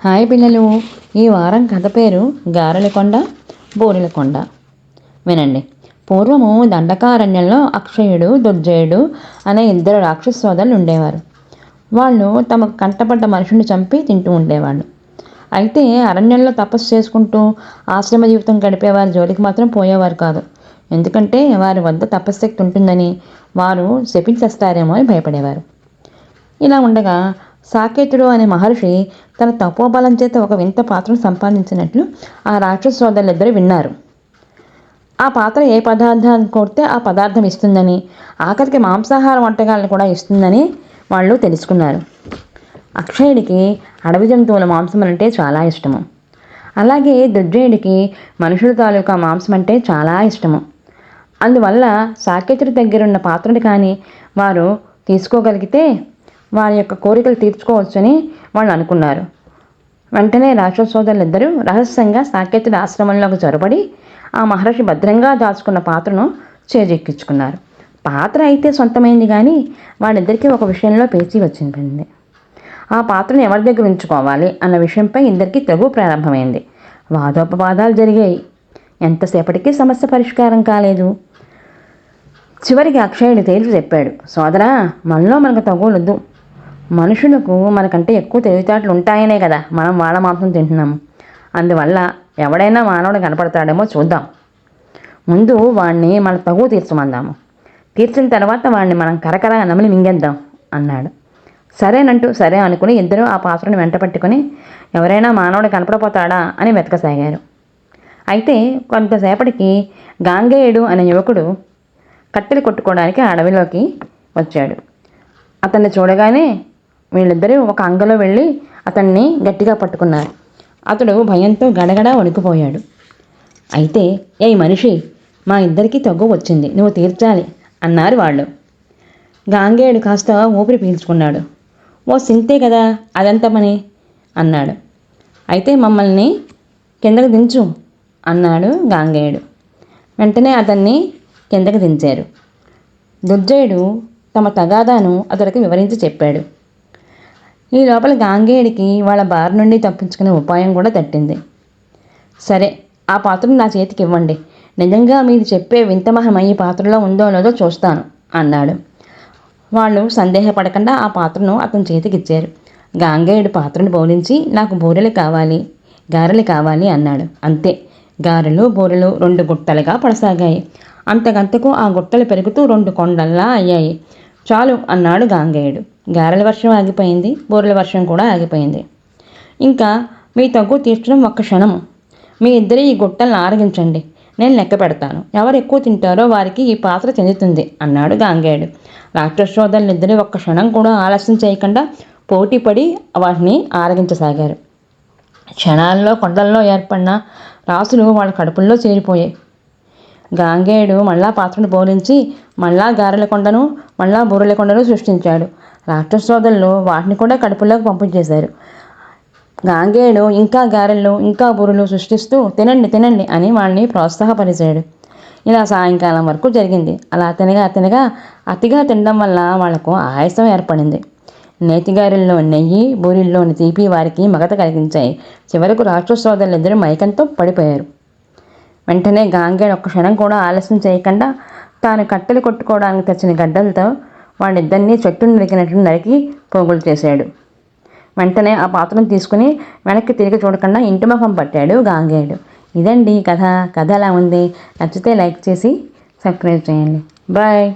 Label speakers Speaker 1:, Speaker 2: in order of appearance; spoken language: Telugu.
Speaker 1: హాయ్ పిల్లలు, ఈ వారం కథ పేరు గారెలకొండ బూరెలకొండ. వినండి. పూర్వము దండకారణ్యంలో అక్షయుడు, దుర్జయుడు అనే ఇద్దరు రాక్షస సోదరులు ఉండేవారు. వాళ్ళు తమకు కంటపడ్డ మనుషుని చంపి తింటూ ఉండేవాళ్ళు. అయితే అరణ్యంలో తపస్సు చేసుకుంటూ ఆశ్రమ జీవితం గడిపేవారి జోలికి మాత్రం పోయేవారు కాదు. ఎందుకంటే వారి వద్ద తపశ్శక్తి ఉంటుందని, వారు శపించేస్తారేమో అని భయపడేవారు. ఇలా ఉండగా సాకేతుడు అనే మహర్షి తన తపోబలం చేత ఒక వింత పాత్రను సంపాదించినట్లు ఆ రాక్షస సోదరులిద్దరూ విన్నారు. ఆ పాత్ర ఏ పదార్థాన్ని కోరితే ఆ పదార్థం ఇస్తుందని, ఆఖరికి మాంసాహార వంటకాలను కూడా ఇస్తుందని వాళ్ళు తెలుసుకున్నారు. అక్షయుడికి అడవి జంతువుల మాంసం అంటే చాలా ఇష్టము. అలాగే దుర్జయుడికి మనుషుల తాలూకా మాంసం అంటే చాలా ఇష్టము. అందువల్ల సాకేతుడి దగ్గరున్న పాత్రను కానీ వారు తీసుకోగలిగితే వారి యొక్క కోరికలు తీర్చుకోవచ్చని వాళ్ళు అనుకున్నారు. వెంటనే రాక్షస సోదరులిద్దరూ రహస్యంగా సాకేతుడి ఆశ్రమంలోకి చొరబడి ఆ మహర్షి భద్రంగా దాచుకున్న పాత్రను చేజెక్కించుకున్నారు. పాత్ర అయితే సొంతమైంది, కానీ వాళ్ళిద్దరికీ ఒక విషయంలో పేచీ వచ్చింది. ఆ పాత్రను ఎవరి దగ్గర ఉంచుకోవాలి అన్న విషయంపై ఇద్దరికీ తెగు ప్రారంభమైంది. వాదోపవాదాలు జరిగాయి. ఎంతసేపటికి సమస్య పరిష్కారం కాలేదు. చివరికి అక్షయుడు తేల్చి చెప్పాడు, సోదరా, మనలో మనకు తగులొద్దు. మనుషులకు మనకంటే ఎక్కువ తెలివితేటలు ఉంటాయనే కదా మనం వాళ్ళ మాంసం తింటున్నాము. అందువల్ల ఎవడైనా మానవుడు కనపడతాడేమో చూద్దాం. ముందు వాడిని మన తగు తీర్చమందాము. తీర్చిన తర్వాత వాడిని మనం కరకర నమిలి మింగేద్దాం అన్నాడు. సరే అనుకుని ఇద్దరు ఆ పాత్రను వెంట పెట్టుకుని ఎవరైనా మానవుడు కనపడపోతాడా అని వెతకసాగారు. అయితే కొంతసేపటికి గాంగేయుడు అనే యువకుడు కట్టెలు కొట్టుకోవడానికి అడవిలోకి వచ్చాడు. అతన్ని చూడగానే వీళ్ళిద్దరూ ఒక అంగలో వెళ్ళి అతన్ని గట్టిగా పట్టుకున్నారు. అతడు భయంతో గడగడా వణికిపోయాడు. అయితే, ఏ మనిషి, మా ఇద్దరికీ తగ్గు వచ్చింది, నువ్వు తీర్చాలి అన్నారు వాళ్ళు. గాంగేయుడు కాస్త ఊపిరి పీల్చుకున్నాడు. ఓ సింతే కదా, అదంత పని అన్నాడు. అయితే మమ్మల్ని కిందకు దించు అన్నాడు గాంగేయుడు. వెంటనే అతన్ని కిందకు దించారు. దుర్జయుడు తమ తగాదాను అతడికి వివరించి చెప్పాడు. ఈ లోపల గాంగేయుడికి వాళ్ళ బారి నుండి తప్పించుకునే ఉపాయం కూడా తట్టింది. సరే, ఆ పాత్రను నా చేతికి ఇవ్వండి. నిజంగా మీరు చెప్పే వింతమహం ఈ పాత్రలో ఉందో లేదో చూస్తాను అన్నాడు. వాళ్ళు సందేహపడకుండా ఆ పాత్రను అతని చేతికి ఇచ్చారు. గాంగేయుడు పాత్రను బోలించి, నాకు బూరెలు కావాలి, గారెలు కావాలి అన్నాడు. అంతే, గారెలు బూరెలు 2 గుట్టలుగా పడసాగాయి. అంతకంతకు ఆ గుట్టలు పెరుగుతూ 2 కొండల్లా అయ్యాయి. చాలు అన్నాడు గాంగేయుడు. గారెల వర్షం ఆగిపోయింది, బూరెల వర్షం కూడా ఆగిపోయింది. ఇంకా మీ తగ్గు తీర్చడం ఒక్క క్షణము. మీ ఇద్దరు ఈ గుట్టలను ఆరగించండి, నేను లెక్క పెడతాను. ఎవరు ఎక్కువ తింటారో వారికి ఈ పాత్ర చెందుతుంది అన్నాడు గాంగేయుడు. రాక్షస సోదరులిద్దరూ ఒక్క క్షణం కూడా ఆలస్యం చేయకుండా పోటీపడి వాటిని ఆరగించసాగారు. క్షణాల్లో కొండల్లో ఏర్పడిన రాసులు వాళ్ళ కడుపుల్లో చేరిపోయాయి. గాంగేయుడు మళ్ళా పాత్రను బోలించి మళ్ళా గారెల కొండను మళ్ళా బూరెల కొండను సృష్టించాడు. రాక్షస సోదరులు వాటిని కూడా కడుపులోకి పంపించేశారు. గాంగేయుడు ఇంకా గారెలు ఇంకా బూరెలు సృష్టిస్తూ తినండి అని వాళ్ళని ప్రోత్సాహపరిచాడు. ఇలా సాయంకాలం వరకు జరిగింది. అలా తినగా అతిగా తినడం వల్ల వాళ్లకు ఆయాసం ఏర్పడింది. నేతిగారెల్లో నెయ్యి, బూరెల్లోని తీపి వారికి మగత కలిగించాయి. చివరకు రాక్షస సోదరులిద్దరూ మైకంతో పడిపోయారు. వెంటనే గాంగేయుడు ఒక్క క్షణం కూడా ఆలస్యం చేయకుండా తాను కట్టెలు కొట్టుకోవడానికి తెచ్చిన గడ్డలతో వాళ్ళిద్దరినీ చెట్టును నరికినట్లు నరికి పోగులు చేశాడు. వెంటనే ఆ పాత్రను తీసుకుని వెనక్కి తిరిగి చూడకుండా ఇంటి ముఖం పట్టాడు గాంగేయుడు. ఇదండి కథ ఎలా ఉంది? నచ్చితే లైక్ చేసి సబ్స్క్రైబ్ చేయండి. బాయ్.